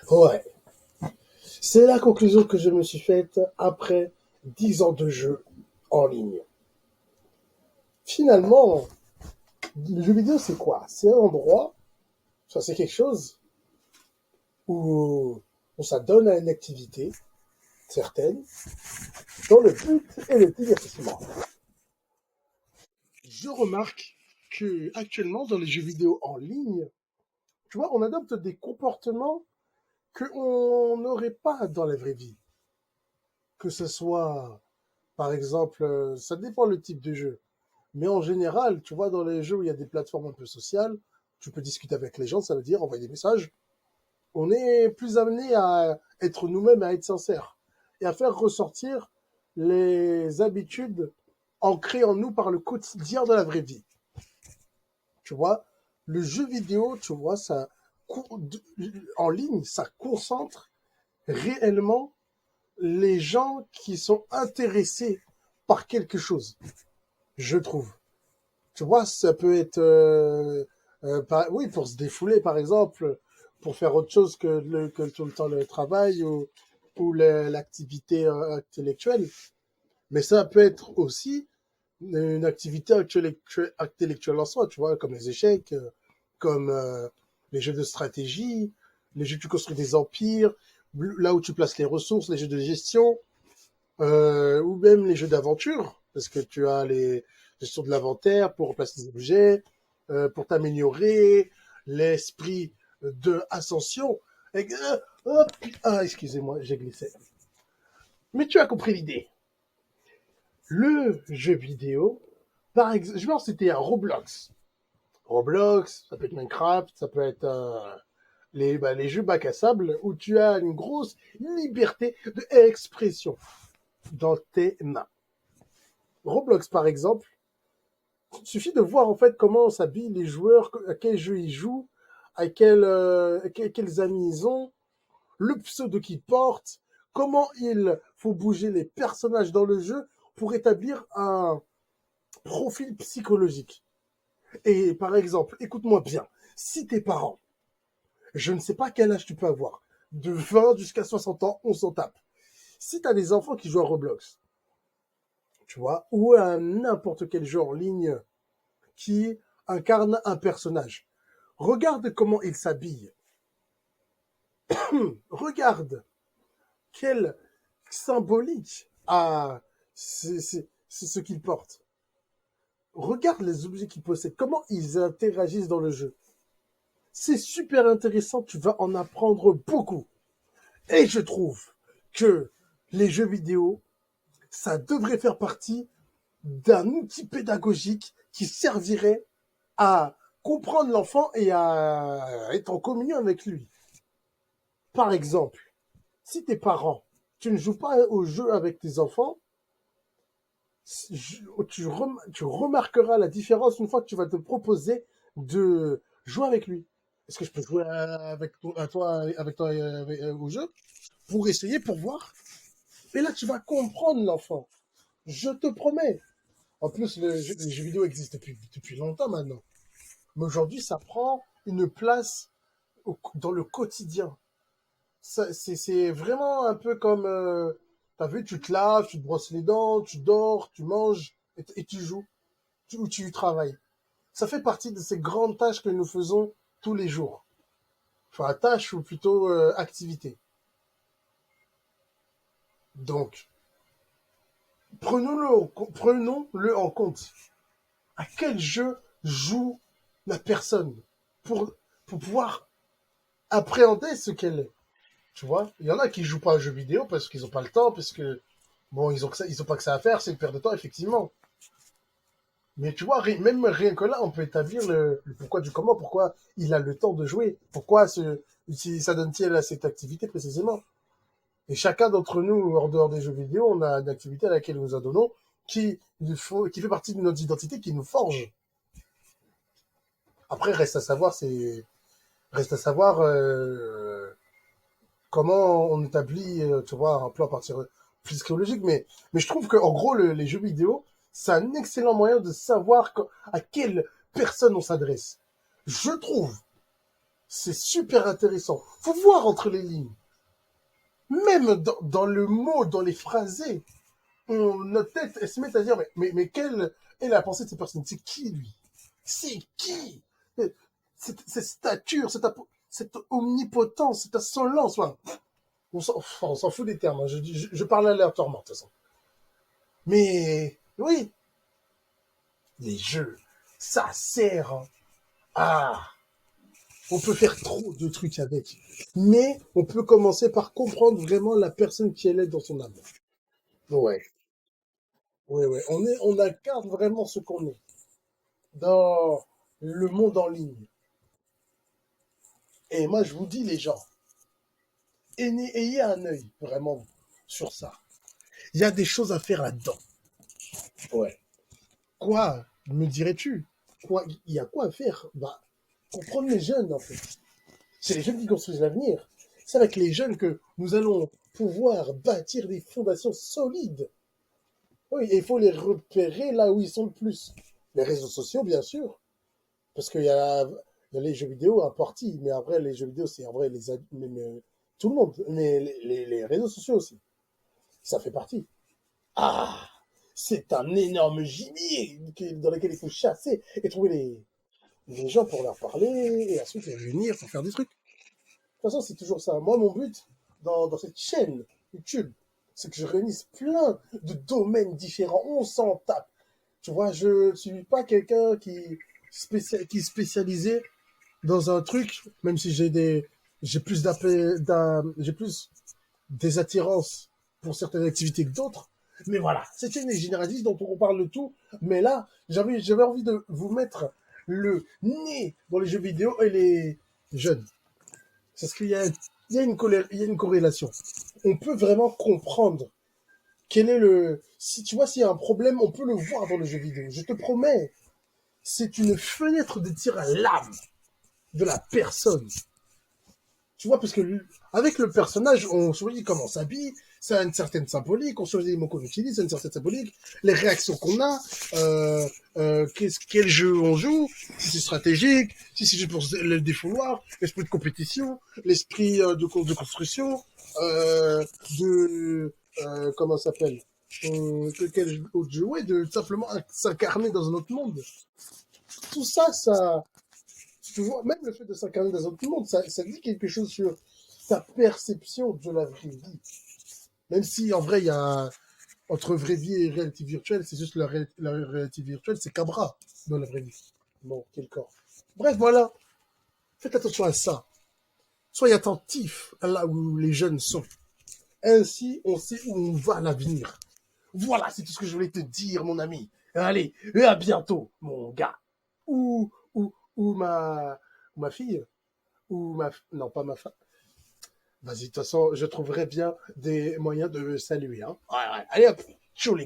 Ouais, c'est la conclusion que je me suis faite après 10 ans de jeu en ligne. Finalement, le jeu vidéo, c'est quoi? C'est un endroit, ça c'est quelque chose où on s'adonne à une activité certaine, dont le but est le divertissement. Je remarque que actuellement dans les jeux vidéo en ligne, tu vois, on adopte des comportements qu'on n'aurait pas dans la vraie vie. Que ce soit, par exemple, ça dépend le type de jeu. Mais en général, tu vois, dans les jeux où il y a des plateformes un peu sociales, tu peux discuter avec les gens, ça veut dire envoyer des messages. On est plus amené à être nous-mêmes, à être sincère et à faire ressortir les habitudes ancrées en nous par le quotidien de la vraie vie. Tu vois, le jeu vidéo, tu vois, ça en ligne, ça concentre réellement les gens qui sont intéressés par quelque chose, je trouve. Tu vois, ça peut être, oui, pour se défouler, par exemple, pour faire autre chose que tout le temps le travail ou l'activité intellectuelle. Mais ça peut être aussi une activité intellectuelle en soi, tu vois, comme les échecs, comme les jeux de stratégie, les jeux où tu construis des empires, là où tu places les ressources, les jeux de gestion, ou même les jeux d'aventure, parce que tu as les gestions de l'inventaire pour remplacer des objets, pour t'améliorer, l'esprit de ascension. Hop, ah, excusez-moi, j'ai glissé. Mais tu as compris l'idée. Le jeu vidéo, par exemple, je vais en citer un Roblox. Roblox, ça peut être Minecraft, ça peut être les jeux bac à sable où tu as une grosse liberté d'expression dans tes mains. Roblox, par exemple, il suffit de voir en fait comment s'habillent les joueurs, à quel jeu ils jouent, quels amis ils ont, le pseudo qu'ils portent, comment il faut bouger les personnages dans le jeu pour établir un profil psychologique. Et par exemple, écoute-moi bien, si tes parents, je ne sais pas quel âge tu peux avoir, de 20 jusqu'à 60 ans, on s'en tape. Si tu as des enfants qui jouent à Roblox, tu vois, ou à n'importe quel jeu en ligne qui incarne un personnage, regarde comment il s'habille. Regarde quelle symbolique a ce qu'il porte. Regarde les objets qu'il possède, comment ils interagissent dans le jeu. C'est super intéressant, tu vas en apprendre beaucoup. Et je trouve que les jeux vidéo, ça devrait faire partie d'un outil pédagogique qui servirait à comprendre l'enfant et à être en communion avec lui. Par exemple, si tes parents, tu ne joues pas au jeu avec tes enfants, tu remarqueras la différence une fois que tu vas te proposer de jouer avec lui. Est-ce que je peux jouer avec toi au jeu pour essayer, pour voir? Et là, tu vas comprendre l'enfant. Je te promets. En plus, les jeux vidéo existent depuis longtemps maintenant. Mais aujourd'hui, ça prend une place dans le quotidien. C'est vraiment un peu comme, t'as vu, tu te laves, tu te brosses les dents, tu dors, tu manges et tu joues, ou tu travailles. Ça fait partie de ces grandes tâches que nous faisons tous les jours. Enfin, tâches ou plutôt activités. Donc, prenons-le en compte. À quel jeu joue la personne pour, pour pouvoir appréhender ce qu'elle est. Tu vois, il y en a qui jouent pas aux jeux vidéo parce qu'ils ont pas le temps, parce que bon, ils ont pas que ça à faire, c'est une perte de temps effectivement. Mais tu vois, même rien que là, on peut établir le pourquoi du comment, pourquoi il a le temps de jouer, pourquoi si ça donne-t-il à cette activité précisément. Et chacun d'entre nous, en dehors des jeux vidéo, on a une activité à laquelle nous adonnons qui fait partie de notre identité, qui nous forge. Après, reste à savoir comment on établit, tu vois, un plan à partir psychologique. Mais je trouve qu'en gros, les jeux vidéo, c'est un excellent moyen de savoir à quelle personne on s'adresse. Je trouve. C'est super intéressant. Faut voir entre les lignes. Même dans le mot, dans les phrasés, notre tête, elle se met à dire, mais quelle est la pensée de cette personne? C'est qui, lui? C'est qui? Cette stature, cette omnipotence, cette insolence. Voilà. On s'en fout des termes. Hein. Je parle aléatoirement, de toute façon. Mais oui, les jeux, ça sert à... On peut faire trop de trucs avec. Mais on peut commencer par comprendre vraiment la personne qui elle est dans son âme. Ouais, ouais. On incarne vraiment ce qu'on est dans le monde en ligne. Et moi, je vous dis, les gens, ayez un œil vraiment sur ça. Il y a des choses à faire là-dedans. Ouais. Quoi, me dirais-tu? Quoi, il y a quoi à faire? Bah, comprendre les jeunes, en fait. C'est les jeunes qui construisent l'avenir. C'est avec les jeunes que nous allons pouvoir bâtir des fondations solides. Oui, et il faut les repérer là où ils sont le plus. Les réseaux sociaux, bien sûr, parce qu'il y a les jeux vidéo en partie, mais après, les jeux vidéo, c'est en vrai tout le monde, mais les réseaux sociaux aussi, ça fait partie. Ah, c'est un énorme gibier dans lequel il faut chasser et trouver les gens pour leur parler et ensuite les réunir pour faire des trucs. De toute façon, c'est toujours ça. Moi, mon but dans cette chaîne YouTube, c'est que je réunisse plein de domaines différents. On s'en tape. Tu vois, je ne suis pas quelqu'un qui est spécialisé dans un truc, même si j'ai plus j'ai plus des attirances pour certaines activités que d'autres. Mais voilà, c'est une généraliste dont on parle de tout. Mais là, j'avais envie de vous mettre le nez dans les jeux vidéo et les jeunes. C'est parce qu'il y a une corrélation. On peut vraiment comprendre quel est le... Si tu vois, s'il y a un problème, on peut le voir dans le jeu vidéo. Je te promets, c'est une fenêtre de tir à l'âme de la personne. Tu vois, parce que avec le personnage, on choisit comment on s'habille, ça a une certaine symbolique, on choisit les mots qu'on utilise, ça a une certaine symbolique, les réactions qu'on a, quel jeu on joue, si c'est stratégique, si c'est juste pour le défouloir, l'esprit de compétition, l'esprit de construction, de comment ça s'appelle, quel autre jeu, ouais, de simplement s'incarner dans un autre monde. Tout ça, tu vois, même le fait de s'incarner dans un autre monde, ça dit quelque chose sur ta perception de la vraie vie. Même si, en vrai, il y a, entre vraie vie et réalité virtuelle, c'est juste la réalité virtuelle, c'est qu'un bras dans la vraie vie. Bon, quel corps. Bref, voilà. Faites attention à ça. Soyez attentifs à là où les jeunes sont. Ainsi, on sait où on va à l'avenir. Voilà, c'est tout ce que je voulais te dire, mon ami. Allez, et à bientôt, mon gars. Ou ma fille. Non, pas ma femme. Vas-y, de toute façon, je trouverai bien des moyens de saluer. Hein. Ouais. Allez hop, ciao les gars.